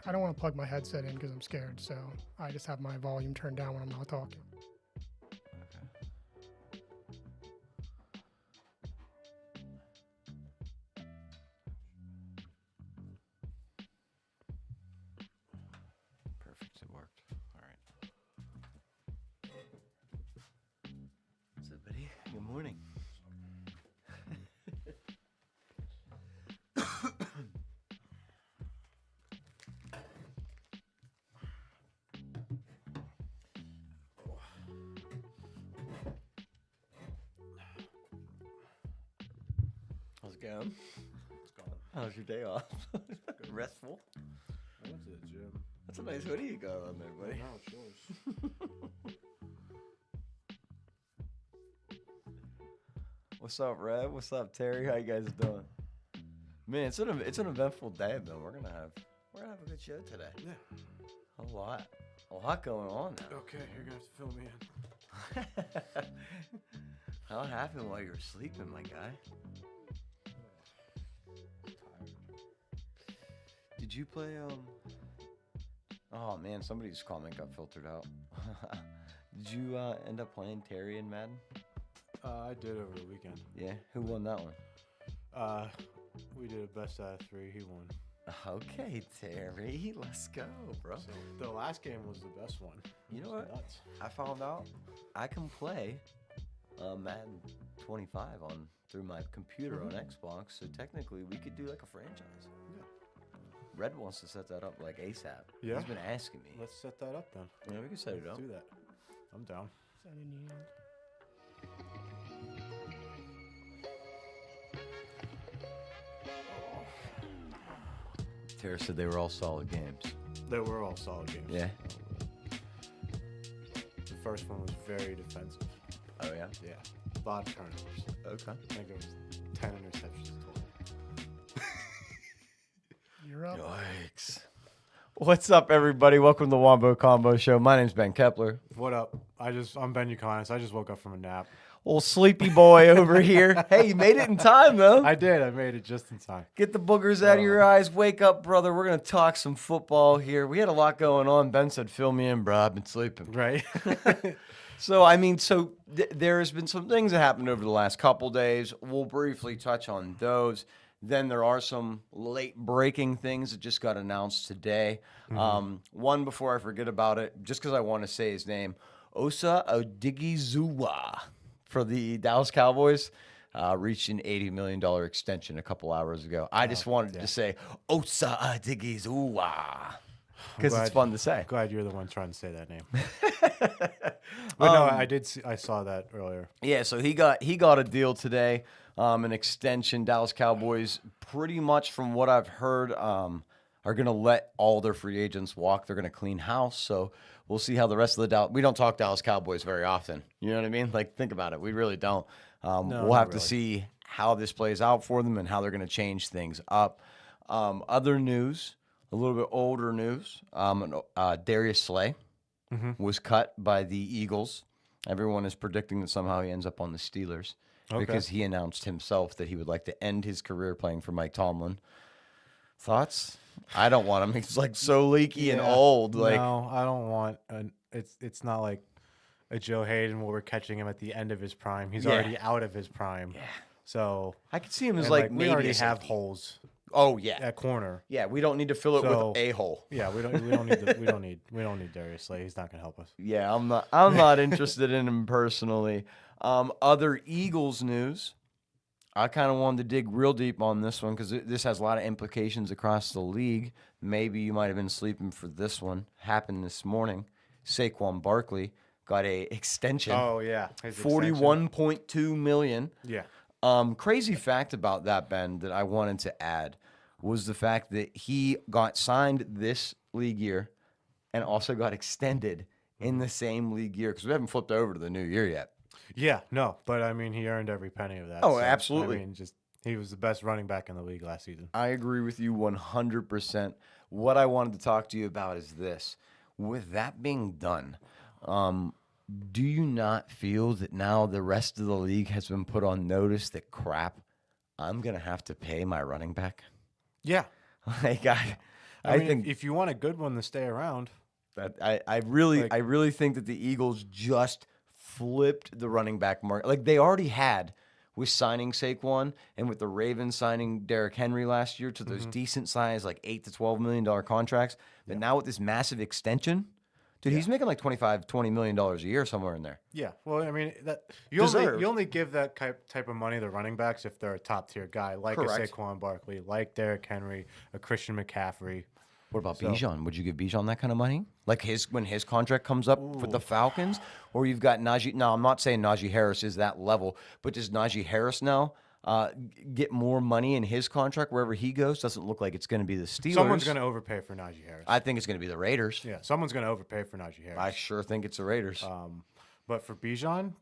I don't want to plug my headset in because I'm scared, so I just have my volume turned down when I'm not talking. Perfect, it worked. All right. What's up, buddy? Good morning. How's it going? It's gone. How's your day off? Restful? I went to the gym. That's a nice hoodie you got on there, buddy. Now it's yours. What's up, Rev? What's up, Terry? How you guys doing? Man, it's an eventful day, though. We're gonna have a good show today. Yeah. A lot going on now. Okay, you're gonna have to fill me in. How happened while you were sleeping, my guy? Tired. Did you play Oh man, somebody's comment got filtered out. Did you end up playing Terry and Madden? I did over the weekend. Yeah. Who won that one? We did a best out of 3. He won. Okay, Terry, let's go, bro. So the last game was the best one. You know It was what? Nuts. I found out I can play Madden 25 through my computer on Xbox, so technically we could do like a franchise. Yeah. Red wants to set that up like ASAP. Yeah? He's been asking me. Let's set that up then. Yeah, we can set it Let's up. do that. I'm down. Is that in the end? Terry said they were all solid games. They were all solid games. Yeah. The first one was very defensive. Oh yeah. Yeah. A lot of turnovers. Okay. I think it was 10 interceptions total. You're up. Yikes. What's up, everybody? Welcome to the Wombo Combo Show. My name's Ben Kepler. What up? I'm Ben Uconis. I just woke up from a nap. Old sleepy boy over here. Hey, you made it in time, though. I did. I made it just in time. Get the boogers out of your eyes. Wake up, brother. We're going to talk some football here. We had a lot going on. Ben said, fill me in, bro. I've been sleeping. Right? There has been some things that happened over the last couple days. We'll briefly touch on those. Then there are some late breaking things that just got announced today. One, before I forget about it, just because I want to say his name, Osa Odigizua for the Dallas Cowboys reached an $80 million extension a couple hours ago. I just wanted to say Osa Odigizua because it's fun to say. Glad you're the one trying to say that name. But no, I did. I saw that earlier. Yeah, so he got a deal today, an extension. Dallas Cowboys, pretty much from what I've heard, are going to let all their free agents walk. They're going to clean house. So we'll see how the rest of the Dallas. We don't talk Dallas Cowboys very often. You know what I mean? Like, think about it. We really don't. We'll have to see how this plays out for them and how they're going to change things up. Other news, a little bit older news. Darius Slay was cut by the Eagles. Everyone is predicting that somehow he ends up on the Steelers because he announced himself that he would like to end his career playing for Mike Tomlin. Thoughts? I don't want him. He's like so leaky and old. Like, no, I don't want. It's not like a Joe Hayden where we're catching him at the end of his prime. He's already out of his prime. Yeah. So I could see him as and, like we maybe already a have safety. holes Oh yeah, at corner. yeah. We don't need to fill it with a hole. Yeah, we don't need Darius Slay. He's not gonna help us. Yeah, I'm not interested in him personally. Other Eagles news. I kind of wanted to dig real deep on this one because this has a lot of implications across the league. Maybe you might have been sleeping for this one. Happened this morning. Saquon Barkley got a extension. Oh yeah, $41.2 million. Yeah. Crazy fact about that, Ben, that I wanted to add was the fact that he got signed this league year and also got extended in the same league year because we haven't flipped over to the new year yet. Yeah, no, but I mean, he earned every penny of that. Oh, absolutely. I mean, he was the best running back in the league last season. I agree with you 100%. What I wanted to talk to you about is this. With that being done, do you not feel that now the rest of the league has been put on notice that crap, I'm going to have to pay my running back? Yeah. Like I mean, think if you want a good one to stay around, that I really think that the Eagles just flipped the running back market. Like they already had with signing Saquon and with the Ravens signing Derrick Henry last year to those decent size, like $8 to $12 million contracts. But now with this massive extension, dude, he's making like $20 million a year somewhere in there. yeah. Well, I mean, that Deserved. you only give that type of money to running backs if they're a top tier guy, like Correct. a Saquon Barkley, like Derrick Henry, a Christian McCaffrey. What about Bijan? Would you give Bijan that kind of money? Like when his contract comes up with the Falcons? Or you've got Najee. Now, I'm not saying Najee Harris is that level, but does Najee Harris now get more money in his contract wherever he goes? Doesn't look like it's going to be the Steelers. Someone's going to overpay for Najee Harris. I think it's going to be the Raiders. Yeah, someone's going to overpay for Najee Harris. I sure think it's the Raiders. But for Bijan,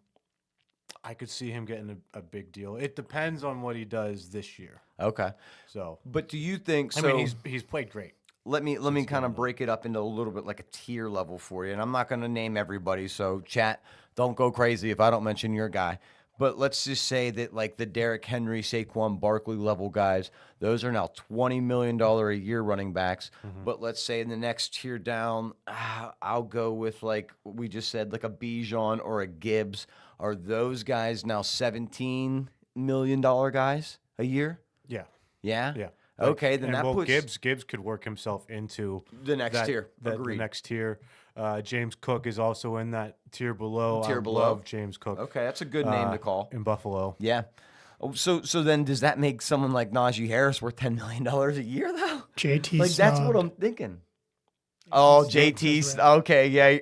I could see him getting a big deal. It depends on what he does this year. Okay. So, But do you think so? I mean, he's played great. Let me kind of break it up into a little bit like a tier level for you. And I'm not going to name everybody, so chat, don't go crazy if I don't mention your guy. But let's just say that like the Derrick Henry, Saquon Barkley level guys, those are now $20 million a year running backs. But let's say in the next tier down, I'll go with like we just said, like a Bijan or a Gibbs. Are those guys now $17 million guys a year? Yeah. Yeah? Yeah. Okay, then that puts Gibbs could work himself into the next tier. The Agreed. next tier. James Cook is also in that tier below. I love James Cook. Okay, that's a good name to call. In Buffalo. Yeah. Oh, so then does that make someone like Najee Harris worth $10 million a year though? JT Like that's what I'm thinking. Oh, JT's okay. Yeah,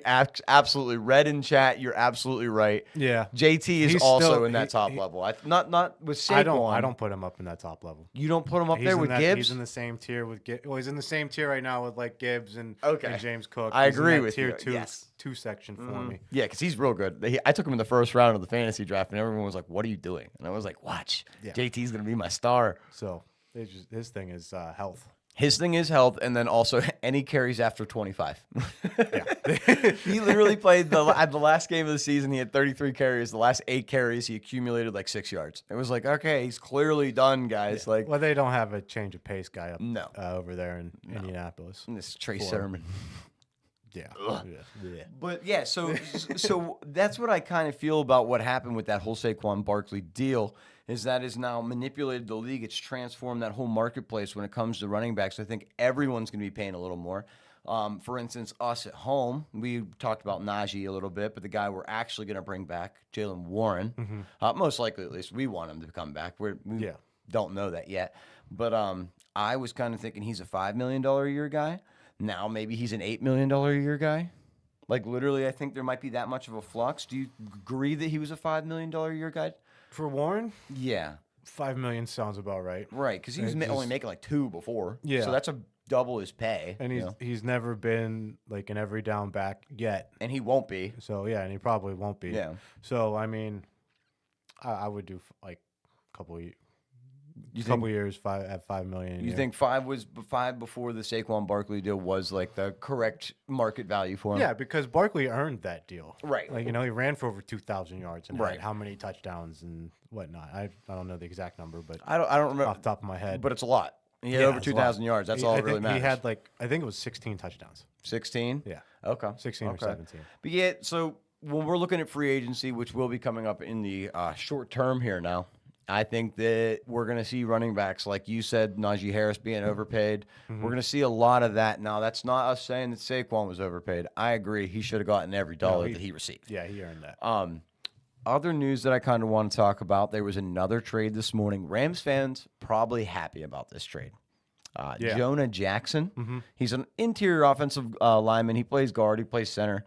absolutely. Red in chat. You're absolutely right. Yeah. JT is He's also still- in that top he- level. Not with Saquon. I don't put him up in that top level. You don't put him up He's there in with that- Gibbs. He's in the same tier with Gibbs. Well, he's in the same tier right now with like Gibbs and James Cook. I He's in agree that with tier you. two, Yes. two section for me. Yeah, because he's real good. I took him in the first round of the fantasy draft, and everyone was like, "What are you doing?" And I was like, "Watch, Yeah. JT's gonna be my star." So his thing is health. His thing is health, and then also any carries after 25. Yeah. He literally played at the last game of the season. He had 33 carries. The last 8 carries, he accumulated like 6 yards. It was like, okay, he's clearly done, guys. Like, Well, they don't have a change of pace guy up No. over there in Indianapolis. this is Trey For- Sermon. Yeah. Yeah. But yeah, so that's what I kind of feel about what happened with that whole Saquon Barkley deal. Is that is now manipulated the league. It's transformed that whole marketplace when it comes to running backs. I think everyone's going to be paying a little more. For instance, us at home, we talked about Najee a little bit, but the guy we're actually going to bring back, Jalen Warren, most likely at least we want him to come back. We don't know that yet. But I was kind of thinking he's a $5 million a year guy. Now maybe he's an $8 million a year guy. Like literally, I think there might be that much of a flux. Do you agree that he was a $5 million a year guy? For Warren, Yeah. $5 million sounds about right. Right, because he was only making like 2 before. Yeah. So that's a double his pay. And he's never been like an every down back yet. And he won't be. So yeah, and he probably won't be. Yeah. So I mean, I would do like a couple years. You Couple think, years at $5 million. a you year. think 5 before the Saquon Barkley deal was like the correct market value for him? Yeah, because Barkley earned that deal. Right. Like, he ran for over 2,000 yards and Right. had how many touchdowns and whatnot. I don't know the exact number, but I don't remember off the top of my head. but it's a lot. He had Yeah, over it's a lot. 2,000 yards. That's all I that really think matters. He had I think it was 16 touchdowns. 16? Yeah. Okay. 16 or Okay. 17. But yeah, so when we're looking at free agency, which will be coming up in the short term here now, I think that we're going to see running backs, like you said, Najee Harris being overpaid. We're going to see a lot of that. Now, that's not us saying that Saquon was overpaid. I agree. He should have gotten every dollar that he received. Yeah, he earned that. Other news that I kind of want to talk about, there was another trade this morning. Rams fans probably happy about this trade. Yeah. Jonah Jackson, he's an interior offensive lineman. He plays guard. He plays center.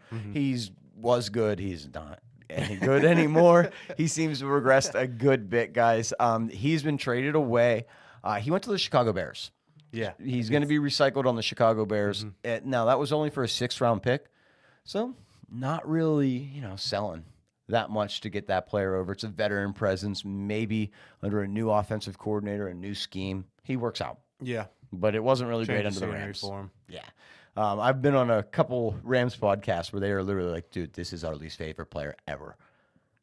Was good. He's not any good anymore. He seems to have regressed a good bit, guys. He's been traded away. He went to the Chicago Bears. Yeah. He's going to be recycled on the Chicago Bears. Now, that was only for a 6th-round pick. So, not really, selling that much to get that player over. It's a veteran presence, maybe under a new offensive coordinator, a new scheme. He works out. Yeah. But it wasn't really Change great of under the scenery Rams. for him. Yeah. I've been on a couple Rams podcasts where they are literally like, dude, this is our least favorite player ever.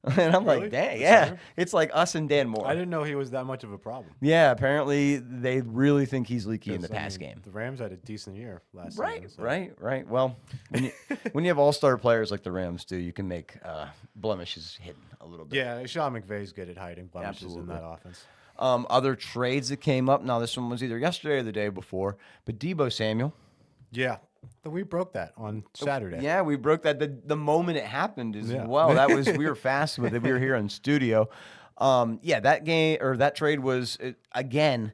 And I'm Really? like, dang, The yeah. center? It's like us and Dan Moore. I didn't know he was that much of a problem. Yeah, apparently they really think he's leaky in the 'Cause, I pass mean, game. The Rams had a decent year last Right, season. So. right. Well, when you have all-star players like the Rams do, you can make blemishes hidden a little bit. Yeah, Sean McVay's good at hiding blemishes Absolutely. in that offense. Other trades that came up. Now, this one was either yesterday or the day before, but Debo Samuel. Yeah, we broke that on Saturday. Yeah, we broke that the moment it happened as Yeah. well. That was we were fast with it. We were here in studio. Yeah, that game or that trade was again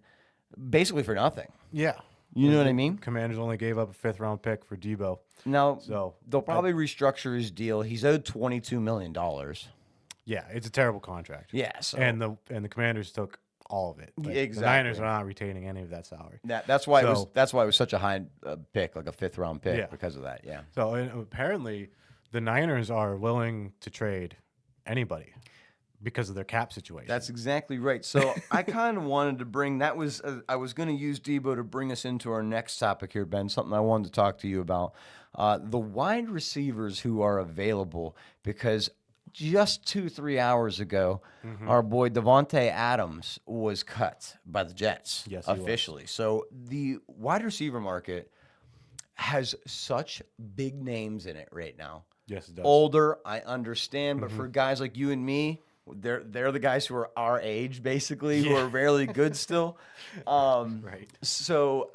basically for nothing. Yeah. You know what I mean? Commanders only gave up a 5th-round pick for Debo. Now, So they'll probably restructure his deal. He's owed $22 million. Yeah, it's a terrible contract. Yeah, so And the Commanders took all of it. Like, Exactly. The Niners are not retaining any of that salary. that's why it was So- that's why it was such a high pick, like a 5th-round pick, Yeah. because of that. Yeah. So and apparently, the Niners are willing to trade anybody because of their cap situation. That's exactly right. So I kind of wanted to bring that was I was going to use Debo to bring us into our next topic here, Ben. Something I wanted to talk to you about the wide receivers who are available because just 2-3 hours ago, our boy Devontae Adams was cut by the Jets Yes, he was. officially. So the wide receiver market has such big names in it right now. yes, it does. Older, I understand, but for guys like you and me, they're the guys who are our age, basically, who are really good still. Right. So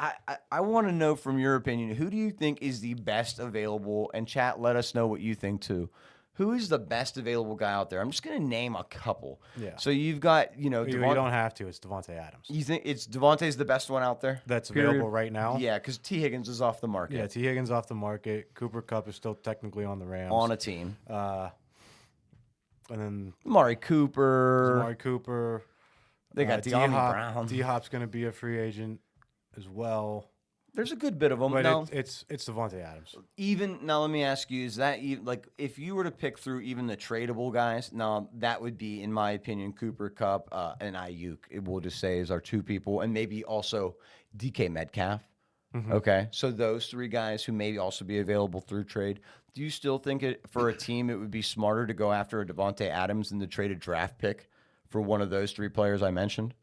I want to know from your opinion, who do you think is the best available? And chat, let us know what you think too. Who is the best available guy out there? I'm just going to name a couple. Yeah. So you've got, You don't have to. It's Devontae Adams. you think it's Devontae's the best one out there? That's Period? available right now. Yeah, because T. Higgins is off the market. Yeah, T. Higgins off the market. Cooper Kupp is still technically on the Rams. On a team. And then Amari Cooper. Amari Cooper. They got De'Ami D-Hop. Brown. D-Hop's going to be a free agent as well. There's a good bit of them. But No. it's Devontae Adams. Even now, let me ask you: is that like if you were to pick through even the tradable guys? Now that would be, in my opinion, Cooper Kupp and Ayuk. We'll just say is our two people, and maybe also DK Metcalf. Okay, so those three guys who may also be available through trade. Do you still think for a team it would be smarter to go after a Devontae Adams than to trade a draft pick for one of those three players I mentioned?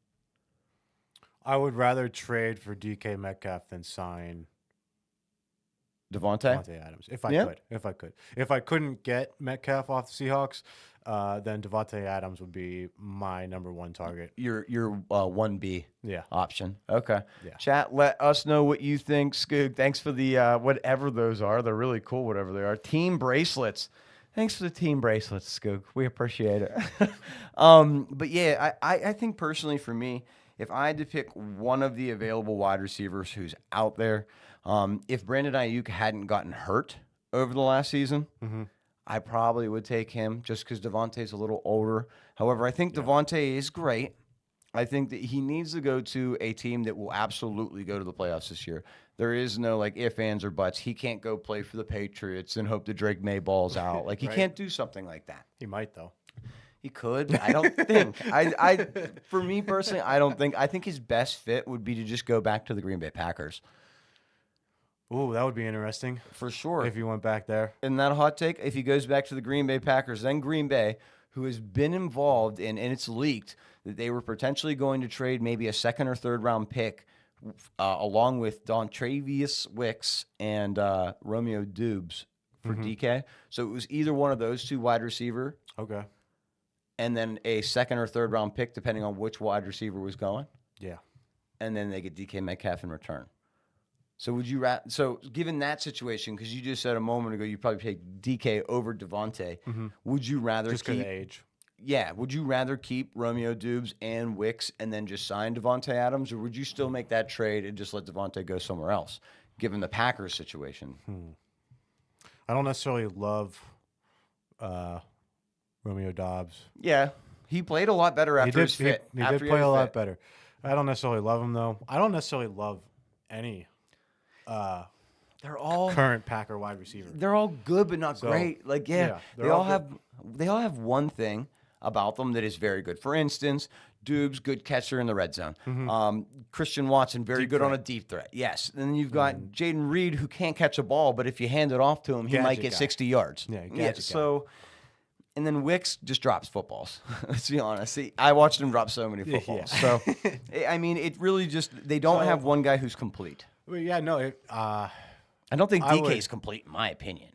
I would rather trade for DK Metcalf than sign Devontae? Devontae Adams. If I Yeah. could. If I could. If I couldn't get Metcalf off the Seahawks, then Devontae Adams would be my number one target. Your 1B Yeah. option. Okay. Yeah. Chat, let us know what you think. Skoog, thanks for the whatever those are. They're really cool, whatever they are. Team bracelets. Thanks for the team bracelets, Skoog. We appreciate it. But yeah, I think personally for me, if I had to pick one of the available wide receivers who's out there, if Brandon Ayuk hadn't gotten hurt over the last season, I probably would take him just because Devontae's a little older. However, I think Devontae is great. I think that he needs to go to a team that will absolutely go to the playoffs this year. There is no like ifs, ands, or buts. He can't go play for the Patriots and hope that Drake May balls out. Like he Right. can't do something like that. He might though. He could, but I don't think. I for me personally, I don't think. I think his best fit would be to just go back to the Green Bay Packers Ooh, that would be interesting for sure. if he went back there. In that hot take, if he goes back to the Green Bay Packers, then Green Bay, who has been involved in, and it's leaked that they were potentially going to trade maybe a 2nd or 3rd round pick along with Travius Wicks and Romeo Dubes for DK. So it was either one of those two wide receiver Okay. and then a 2nd or 3rd round pick, depending on which wide receiver was going. Yeah. And then they get DK Metcalf in return. So would you so given that situation, because you just said a moment ago you probably take DK over Devontae, would you rather Just because keep of age. Yeah, would you rather keep Romeo Dubes and Wicks and then just sign Devontae Adams, or would you still make that trade and just let Devontae go somewhere else, given the Packers situation? I don't necessarily love Romeo Dobbs. Yeah, he played a lot better after his fit. He after did he play had a his lot fit. better. I don't necessarily love him though. I don't necessarily love any They're all current Packer wide receiver. they're all good, but not So, great. Like yeah, they they're all all have one thing about them that is very good. For instance, Dubes, good catcher in the red zone. Christian Watson, very Deep good on a threat. deep threat. Yes. And then you've got Jaden Reed, who can't catch a ball, but if you hand it off to him, he might Gadget get guy. 60 yards. Yeah, gadget guy. So And then Wicks just drops footballs. Let's be honest. See, I watched him drop so many footballs. So, I mean, it really just they don't have one guy who's complete. Well, yeah, no. I don't think DK is complete, in my opinion.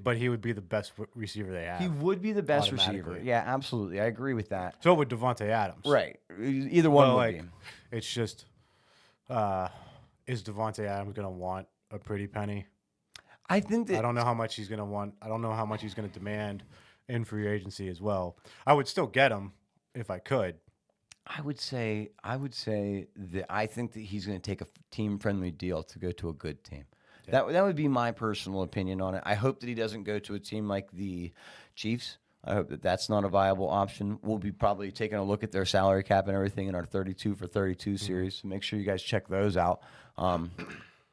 But he would be the best receiver they have. He would be the best receiver. Yeah, absolutely. I agree with that. So would Devontae Adams. Right. Either one would be. It's just, is Devontae Adams going to want a pretty penny? I think that I don't know how much he's going to want. I don't know how much he's going to demand in free agency as well. I would still get him if I could. I would say that I think that he's going to take a team-friendly deal to go to a good team. Yeah. That would be my personal opinion on it. I hope that he doesn't go to a team like the Chiefs. I hope that that's not a viable option. We'll be probably taking a look at their salary cap and everything in our 32 for 32 series. So make sure you guys check those out.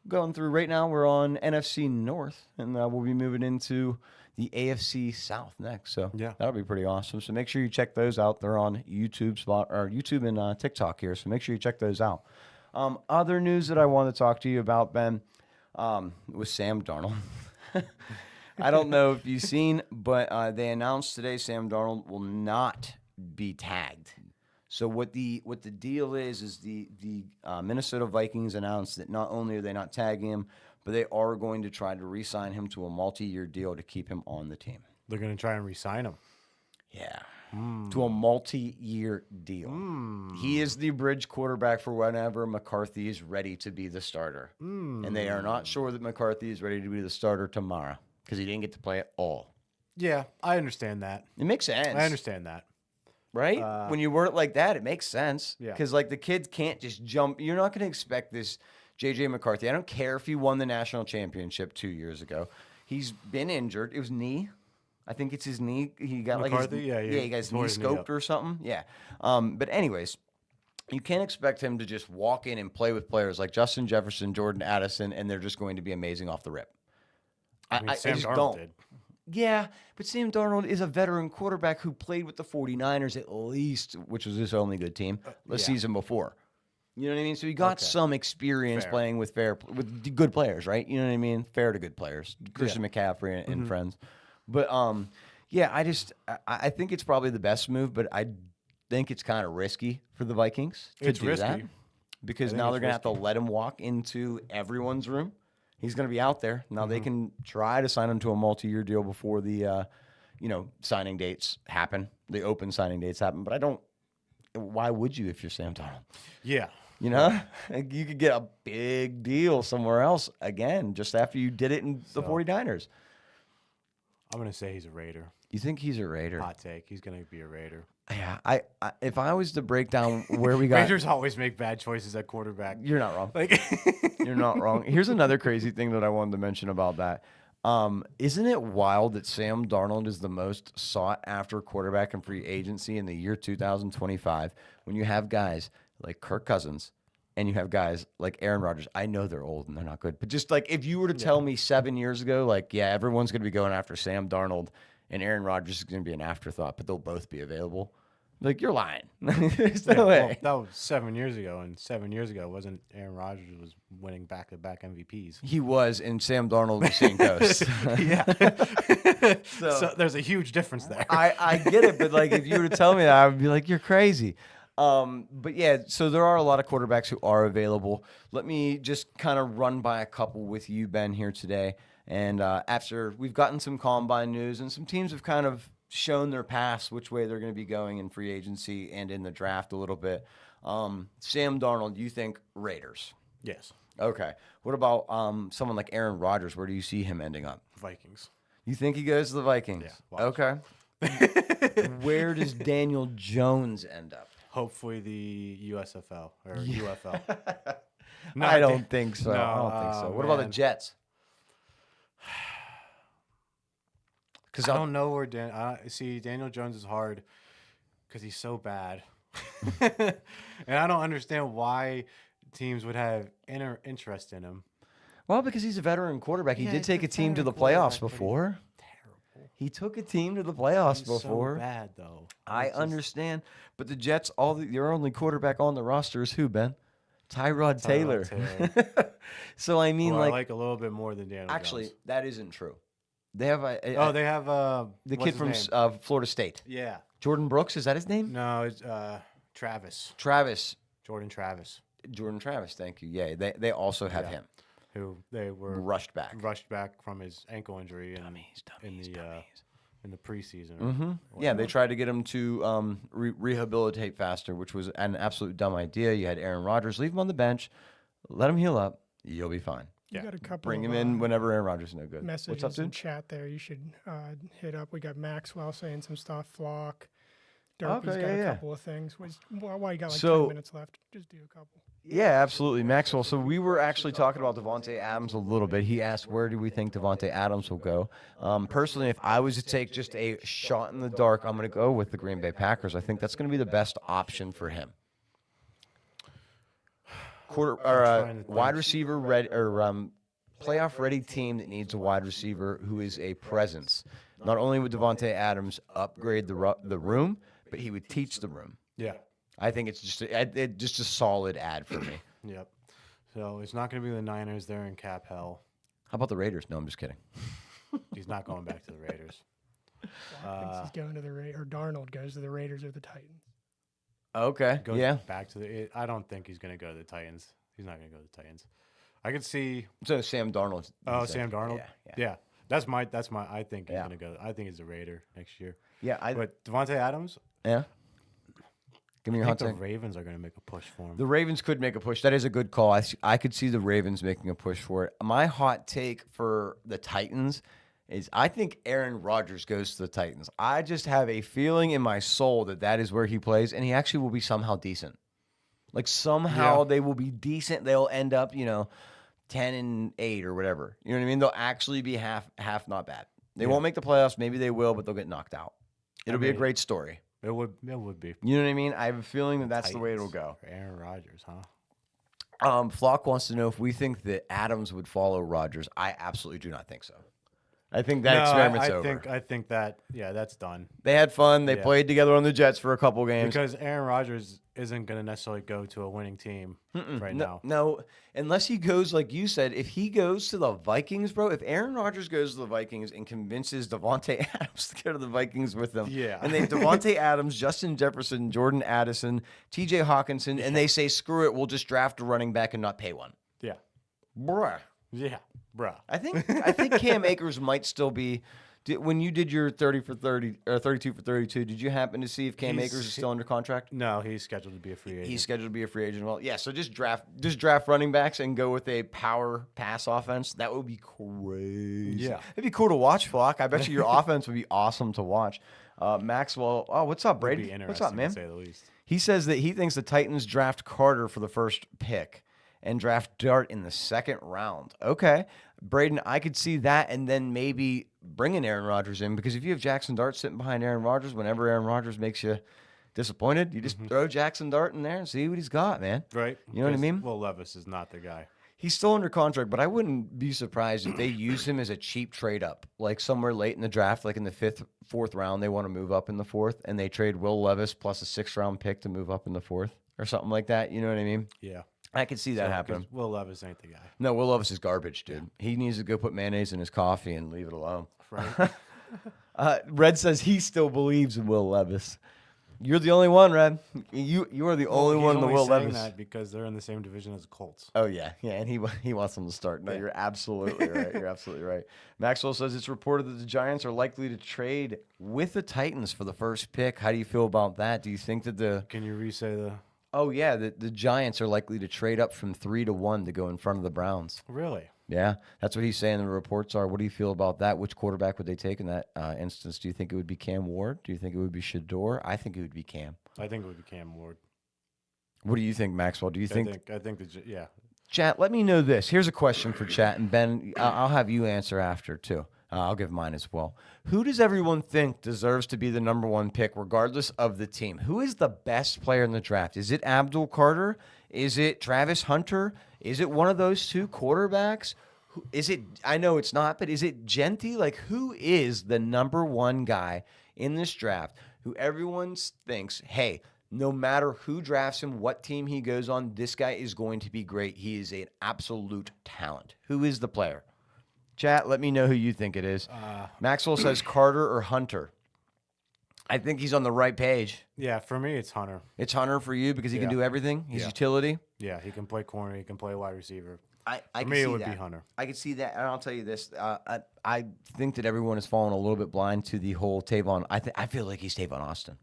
Going through right now, we're on NFC North, and we'll be moving into the AFC South next. So that'll be pretty awesome. So make sure you check those out. They're on YouTube and TikTok here. So make sure you check those out. Other news that I want to talk to you about, Ben, was Sam Darnold. I don't know if you've seen, but they announced today Sam Darnold will not be tagged. So what the deal is the Minnesota Vikings announced that not only are they not tagging him, but they are going to try to re-sign him to a multi-year deal to keep him on the team. They're going to try and re-sign him. Yeah. To a multi-year deal. He is the bridge quarterback for whenever McCarthy is ready to be the starter. And they are not sure that McCarthy is ready to be the starter tomorrow because he didn't get to play at all. Yeah, I understand that. It makes sense. I understand that. Right? When you word it like that, it makes sense. Yeah. Because, like, the kids can't just jump. You're not going to expect this J.J. McCarthy. I don't care if he won the national championship 2 years ago. He's been injured. It was knee. I think it's his knee. He got McCarthy? like his, he got his knee scoped or something. Yeah. But anyways, you can't expect him to just walk in and play with players like Justin Jefferson, Jordan Addison, and they're just going to be amazing off the rip. I just don't. Did. Yeah, but Sam Darnold is a veteran quarterback who played with the 49ers at least, which was his only good team, the season before. You know what I mean? So he got some experience playing with good players, right? You know what I mean? Fair to good players. Christian McCaffrey and friends. But, I think it's probably the best move, but I think it's kind of risky for the Vikings to do that. Because now they're going to have to let him walk into everyone's room. He's going to be out there. Now they can try to sign him to a multi-year deal before the, signing dates happen. The open signing dates happen. But I don't. Why would you if you're Sam Darnold? Yeah. You know, you could get a big deal somewhere else again just after you did it in the 49ers. I'm going to say he's a Raider. You think he's a Raider? Hot take. He's going to be a Raider. Yeah. I if I was to break down where we got Raiders always make bad choices at quarterback. You're not wrong. You're not wrong. Here's another crazy thing that I wanted to mention about that. Isn't it wild that Sam Darnold is the most sought after quarterback in free agency in the year 2025 when you have guys like Kirk Cousins and you have guys like Aaron Rodgers? I know they're old and they're not good, but just like if you were to tell me 7 years ago, like, yeah, everyone's going to be going after Sam Darnold and Aaron Rodgers is going to be an afterthought, but they'll both be available. Like, you're lying. There's no way. Well, that was 7 years ago, and 7 years ago wasn't Aaron Rodgers was winning back-to-back MVPs. He was, and Sam Darnold was seeing ghosts. Yeah. so there's a huge difference there. I get it, but like if you were to tell me that, I would be like, you're crazy. But yeah, so there are a lot of quarterbacks who are available. Let me just kind of run by a couple with you, Ben, here today. And after we've gotten some combine news and some teams have kind of shown their past, which way they're going to be going in free agency and in the draft a little bit. Sam Darnold, you think Raiders? Yes. Okay. What about someone like Aaron Rodgers? Where do you see him ending up? Vikings. You think he goes to the Vikings? Yeah. Okay. Where does Daniel Jones end up? Hopefully the USFL or UFL. No, I don't think so. I don't think so. What about the Jets? Because I don't know where Daniel Jones is hard because he's so bad. And I don't understand why teams would have interest in him. Well, because he's a veteran quarterback. He did take a team to the playoffs before. Terrible. He took a team to the playoffs before. So bad, though. I understand. But the Jets, your only quarterback on the roster is who, Ben? Tyrod Taylor. So, I mean, I like a little bit more than Daniel Jones. That isn't true. They have they have the what's kid his from name? Florida State. Yeah. Jordan Brooks, is that his name? No, it's Travis. Jordan Travis, Jordan Travis, thank you. Yeah, they also have him. who they were Rushed back. from his ankle injury in the preseason. Mm-hmm. Yeah, they tried to get him to rehabilitate faster, which was an absolute dumb idea. You had Aaron Rodgers, leave him on the bench, let him heal up, you'll be fine. You got a couple Bring of, him in whenever Aaron Rodgers is no good. messages What's up, in dude? chat there. You should hit up. We got Maxwell saying some stuff. Flock. Derpy's got a couple of things. Why you got like 10 minutes left? Just do a couple. Yeah, absolutely, Maxwell. So we were actually talking about Devontae Adams a little bit. He asked, where do we think Devontae Adams will go? Personally, if I was to take just a shot in the dark, I'm going to go with the Green Bay Packers. I think that's going to be the best option for him. Wide receiver ready, or playoff ready team that needs a wide receiver who is a presence. Not only would Devontae Adams upgrade the room, but he would teach the room. Yeah. I think it's just a solid ad for me. Yep. So it's not going to be the Niners. They're in cap hell. How about the Raiders? No, I'm just kidding. He's not going back to the Raiders. Thinks he's going to the Raiders, or Darnold goes to the Raiders or the Titans. Okay. Goes back to the. I don't think he's going to go to the Titans. He's not going to go to the Titans. I could see. So Sam Darnold. Oh, Sam Darnold. Yeah. That's my. I think he's Yeah. going to go. I think he's a Raider next year. Yeah. But Devontae Adams. Yeah. Give me your I hot think take. the Ravens are going to make a push for him. The Ravens could make a push. That is a good call. I could see the Ravens making a push for it. My hot take for the Titans is I think Aaron Rodgers goes to the Titans. I just have a feeling in my soul that is where he plays, and he actually will be somehow decent. Like somehow they will be decent. They'll end up, 10-8 or whatever. You know what I mean? They'll actually be half not bad. They won't make the playoffs. Maybe they will, but they'll get knocked out. It'll be a great story. It would be. You know what I mean? I have a feeling that's the way it'll go. For Aaron Rodgers, huh? Flock wants to know if we think that Adams would follow Rodgers. I absolutely do not think so. I think that experiment's over. I think that, that's done. They had fun. They played together on the Jets for a couple games. Because Aaron Rodgers isn't going to necessarily go to a winning team now. No, unless he goes, like you said, if he goes to the Vikings, bro, if Aaron Rodgers goes to the Vikings and convinces Devontae Adams to go to the Vikings with them, and they have Devontae Adams, Justin Jefferson, Jordan Addison, TJ Hawkinson, and they say, screw it, we'll just draft a running back and not pay one. Yeah. Bruh. Yeah, bruh. I think Cam Akers might still be. When you did your 30 for 30 or 32 for 32, did you happen to see if Cam Akers is still under contract? No, he's scheduled to be a free agent. He's scheduled to be a free agent. Well, yeah. So just draft running backs and go with a power pass offense. That would be crazy. Yeah, it'd be cool to watch, Flock. I bet you your offense would be awesome to watch. Maxwell, what's up, Brady? What's up, man? To say the least. He says that he thinks the Titans draft Carter for the first pick and draft Dart in the second round. Okay. Braden, I could see that, and then maybe bringing Aaron Rodgers in, because if you have Jackson Dart sitting behind Aaron Rodgers, whenever Aaron Rodgers makes you disappointed, you just throw Jackson Dart in there and see what he's got, man. Right. You know what I mean? Will Levis is not the guy. He's still under contract, but I wouldn't be surprised if they use him as a cheap trade up, like somewhere late in the draft, like in the fourth round, they want to move up in the fourth, and they trade Will Levis plus a 6th round pick to move up in the fourth or something like that. You know what I mean? Yeah. I could see that happening. Will Levis ain't the guy. No, Will Levis is garbage, dude. He needs to go put mayonnaise in his coffee and leave it alone. Right. Red says he still believes in Will Levis. You're the only one, Red. You are the only one in the Will Levis. That because they're in the same division as the Colts. Oh yeah, and he wants them to start. No, you're absolutely right. You're absolutely right. Maxwell says it's reported that the Giants are likely to trade with the Titans for the first pick. How do you feel about that? Do you think that the Can you re-say the? Oh yeah, the Giants are likely to trade up from 3 to 1 to go in front of the Browns. Really? Yeah, that's what he's saying. The reports are. What do you feel about that? Which quarterback would they take in that instance? Do you think it would be Cam Ward? Do you think it would be Shador? I think it would be Cam. I think it would be Cam Ward. What do you think, Maxwell? Do you think? I think yeah. Chat, let me know this. Here's a question for chat, and Ben, I'll have you answer after too. I'll give mine as well. Who does everyone think deserves to be the number 1 pick, regardless of the team? Who is the best player in the draft? Is it Abdul Carter? Is it Travis Hunter? Is it one of those two quarterbacks? Is it? I know it's not, but is it Genty? Like, who is the number 1 guy in this draft who everyone thinks, hey, no matter who drafts him, what team he goes on, this guy is going to be great. He is an absolute talent. Who is the player? Chat, let me know who you think it is. Maxwell says Carter or Hunter. I think he's on the right page. Yeah, for me, it's Hunter. It's Hunter for you because he can do everything. He's utility. Yeah, he can play corner. He can play wide receiver. For me, it would be Hunter. I could see that, and I'll tell you this: I think that everyone has fallen a little bit blind to the whole Tavon. I feel like he's Tavon Austin,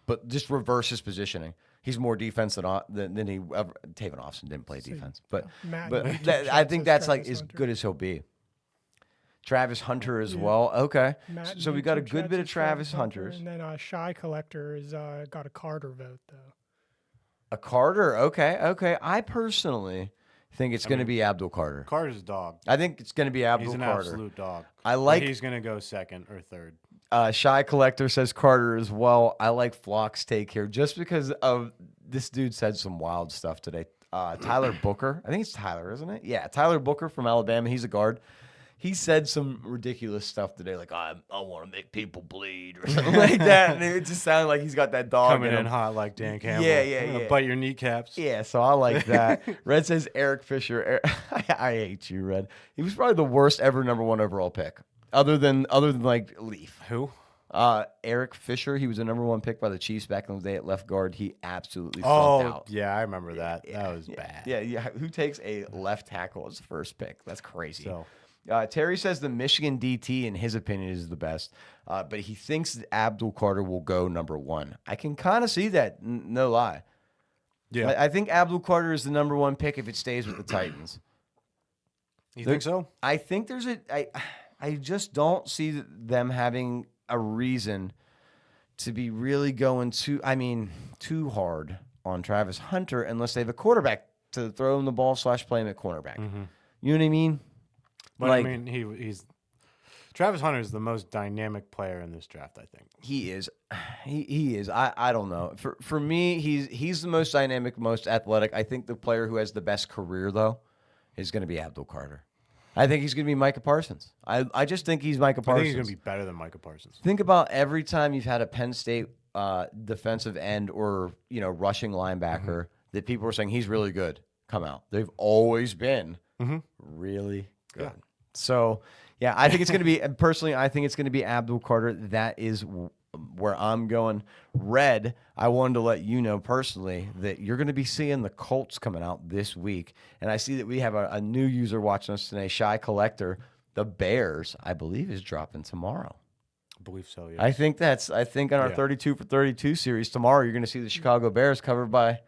but just reverse his positioning. He's more defense than he ever. Tavon Austin didn't play defense, but I think that's like as good as he'll be. Travis Hunter as well. Okay, so we got a good bit of Travis Hunters, and then Shy Collector has got a Carter vote though. A Carter. Okay. I personally think it's going to be Abdul Carter. Carter's a dog. I think it's going to be Abdul Carter. He's an absolute dog. He's going to go second or third. Shy Collector says Carter as well. I like Flock's take here just because of this dude said some wild stuff today. Tyler Booker. I think it's Tyler, isn't it? Yeah, Tyler Booker from Alabama. He's a guard. He said some ridiculous stuff today, like, I want to make people bleed or something like that. And it just sounded like he's got that dog coming in hot like Dan Campbell. Yeah. Bite your kneecaps. Yeah, so I like that. Red says Eric Fisher. I hate you, Red. He was probably the worst ever #1 overall pick, other than like Leaf. Who? Eric Fisher. He was a #1 pick by the Chiefs back in the day at left guard. He absolutely flunked out. Yeah, I remember that. That was bad. Yeah. Who takes a left tackle as the first pick? That's crazy. So. Terry says the Michigan DT, in his opinion, is the best, but he thinks that Abdul Carter will go #1. I can kind of see that, no lie. Yeah, I think Abdul Carter is the #1 pick if it stays with the Titans. You think so? I think there's I just don't see them having a reason to be really going too hard on Travis Hunter unless they have a quarterback to throw him the ball / play him at cornerback. Mm-hmm. You know what I mean? But he's Travis Hunter is the most dynamic player in this draft. I think he is. He is. I don't know. For me, he's the most dynamic, most athletic. I think the player who has the best career though is going to be Abdul Carter. I think he's going to be Micah Parsons. I just think he's Micah Parsons. I think he's going to be better than Micah Parsons. Think about every time you've had a Penn State defensive end or rushing linebacker that people are saying he's really good come out. They've always been really good. Yeah. So, yeah, I think it's going to be, personally, I think it's going to be Abdul Carter. That is where I'm going. Red, I wanted to let you know personally that you're going to be seeing the Colts coming out this week. And I see that we have a new user watching us today, Shy Collector. The Bears, I believe, is dropping tomorrow. I believe so, yeah. I think on our 32 for 32 series tomorrow, you're going to see the Chicago Bears covered by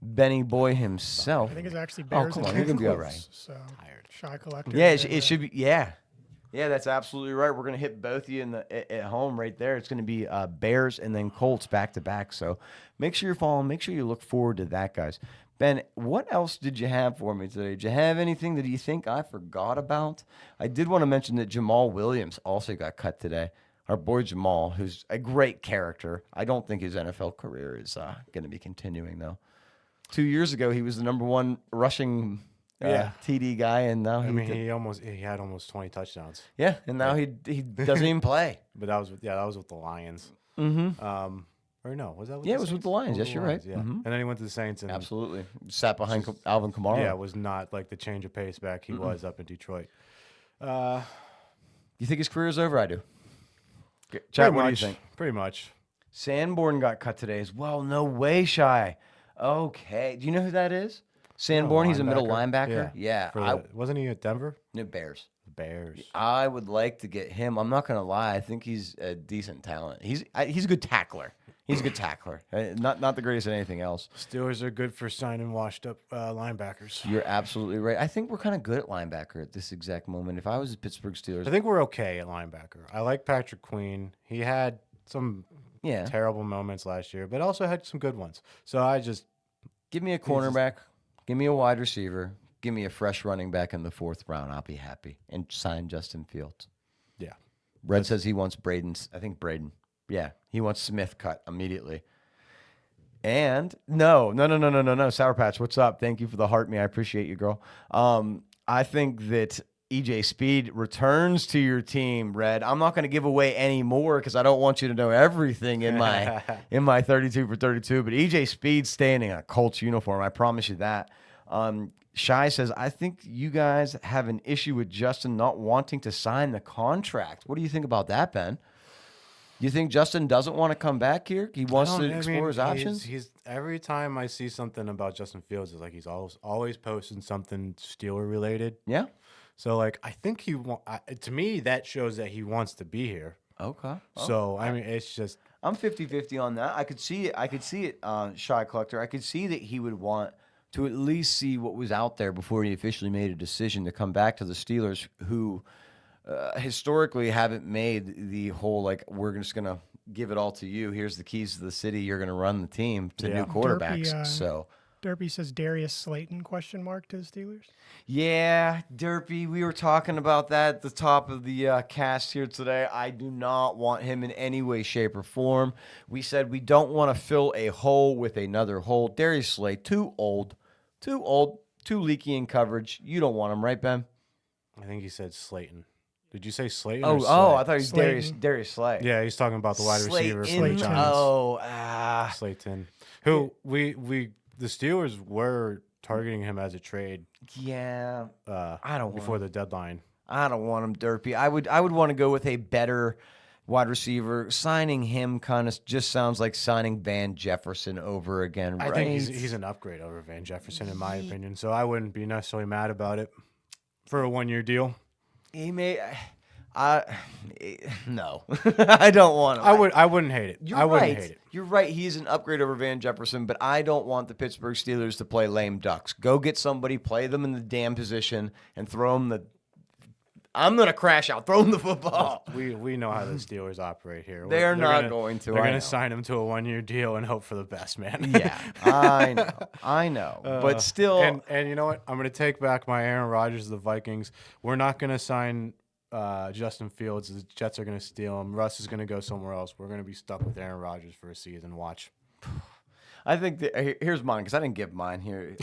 Benny Boy himself. I think it's actually Bears. Oh, come on, you're going to be all right. So, Shy Collector. Yeah, it should be. Yeah, that's absolutely right. We're going to hit both of you at home right there. It's going to be Bears and then Colts back to back. So make sure you're following. Make sure you look forward to that, guys. Ben, what else did you have for me today? Did you have anything that you think I forgot about? I did want to mention that Jamal Williams also got cut today. Our boy Jamal, who's a great character. I don't think his NFL career is going to be continuing, though. 2 years ago, he was the #1 rushing TD guy, and now he had almost 20 touchdowns. Yeah, and now he doesn't even play. But that was with the Lions. Mm-hmm. Or no, was that with the Saints? It was with the Lions. Yes, you're right. Yeah. Mm-hmm. And then he went to the Saints. And absolutely. Sat behind Alvin Kamara. Yeah, it was not like the change of pace back he was up in Detroit. You think his career is over? I do. Chat, what do you think? Pretty much. Sanborn got cut today as well. No way, Shy. Okay. Do you know who that is? Sanborn, he's a middle linebacker. Yeah. Wasn't he at Denver? No, Bears. Bears. I would like to get him. I'm not going to lie. I think he's a decent talent. He's a good tackler. He's a good tackler. Not the greatest at anything else. Steelers are good for signing washed-up linebackers. You're absolutely right. I think we're kind of good at linebacker at this exact moment. If I was the Pittsburgh Steelers, I think we're okay at linebacker. I like Patrick Queen. He had some terrible moments last year, but also had some good ones. So I just give me a cornerback, give me a wide receiver, give me a fresh running back in the 4th round. I'll be happy. And sign Justin Fields. Yeah. Red says he wants Braden. I think Braden. Yeah, he wants Smith cut immediately. And no. Sour Patch, what's up? Thank you for the heart me. I appreciate you, girl. I think that EJ Speed returns to your team, Red. I'm not going to give away any more because I don't want you to know everything in my 32 for 32. But EJ Speed's staying in a Colts uniform. I promise you that. Shy says, I think you guys have an issue with Justin not wanting to sign the contract. What do you think about that, Ben? You think Justin doesn't want to come back here? He wants to explore his options? He's every time I see something about Justin Fields, it's like he's always posting something Steeler related. Yeah. So like I think to me that shows that he wants to be here. Okay. So I mean it's just I'm 50-50 on that. I could see it, Shy Collector. I could see that he would want to at least see what was out there before he officially made a decision to come back to the Steelers, who historically haven't made the whole, like, we're just going to give it all to you. Here's the keys to the city. You're going to run the team to new quarterbacks. Derpy says Darius Slayton ? To the Steelers. Yeah, Derpy, we were talking about that at the top of the cast here today. I do not want him in any way, shape, or form. We said we don't want to fill a hole with another hole. Darius Slay, too old, too leaky in coverage. You don't want him, right, Ben? I think he said Slayton. Did you say Slayton? Oh, or Slay? I thought he was Darius Slay. Yeah, he's talking about the wide receiver, Slayton. Slayton. Who the Steelers were targeting him as a trade. Yeah, I don't before the deadline. I don't want him, Derpy. I would want to go with a better wide receiver. Signing him kind of just sounds like signing Van Jefferson over again. Right? I think he's an upgrade over Van Jefferson, in my opinion. So I wouldn't be necessarily mad about it for a 1-year deal. He may. No, I don't want him. I wouldn't hate it. I wouldn't hate it. You're right. He's an upgrade over Van Jefferson, but I don't want the Pittsburgh Steelers to play lame ducks. Go get somebody, play them in the damn position, and throw them the. I'm gonna crash out. Throw them the football. We know how the Steelers operate here. They're not going to. They're going to sign him to a 1-year deal and hope for the best, man. Yeah, I know. But still, and you know what? I'm going to take back my Aaron Rodgers of the Vikings. We're not going to sign Justin Fields. The Jets are going to steal him. Russ is going to go somewhere else. We're going to be stuck with Aaron Rodgers for a season. Watch. I think here's mine, because I didn't give mine here.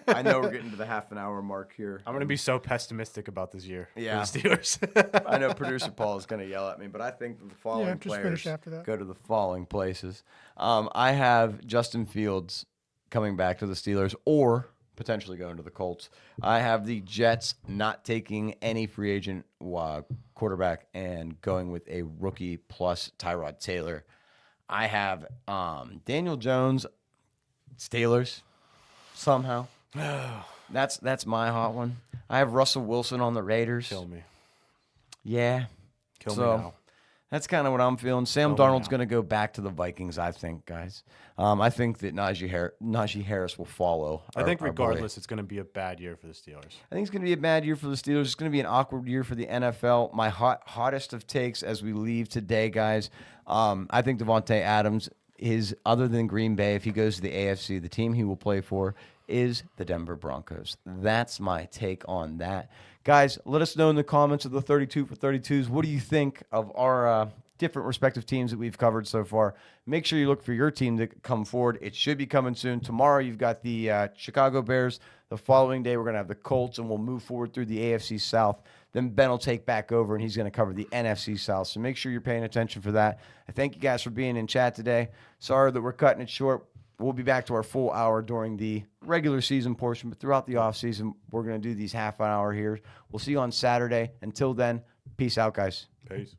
I know we're getting to the half an hour mark here. I'm going to be so pessimistic about this year for the Steelers. I know producer Paul is going to yell at me, but I think the following players go to the following places. I have Justin Fields coming back to the Steelers or potentially going to the Colts. I have the Jets not taking any free agent quarterback and going with a rookie plus Tyrod Taylor. I have Daniel Jones, Steelers, somehow. That's my hot one. I have Russell Wilson on the Raiders. Kill me. Yeah. Kill me now. That's kind of what I'm feeling. Sam Darnold's going to go back to the Vikings, I think, guys. I think that Najee Harris will follow. I think regardless, it's going to be a bad year for the Steelers. I think it's going to be a bad year for the Steelers. It's going to be an awkward year for the NFL. My hottest of takes as we leave today, guys. I think Devontae Adams is, other than Green Bay, if he goes to the AFC, the team he will play for is the Denver Broncos. That's my take on that. Guys, let us know in the comments of the 32 for 32s. What do you think of our different respective teams that we've covered so far? Make sure you look for your team to come forward. It should be coming soon. Tomorrow you've got the Chicago Bears. The following day we're going to have the Colts, and we'll move forward through the AFC South. Then Ben will take back over, and he's going to cover the NFC South. So make sure you're paying attention for that. I thank you guys for being in chat today. Sorry that we're cutting it short. We'll be back to our full hour during the regular season portion, but throughout the offseason, we're going to do these half an hour here. We'll see you on Saturday. Until then, peace out, guys. Peace.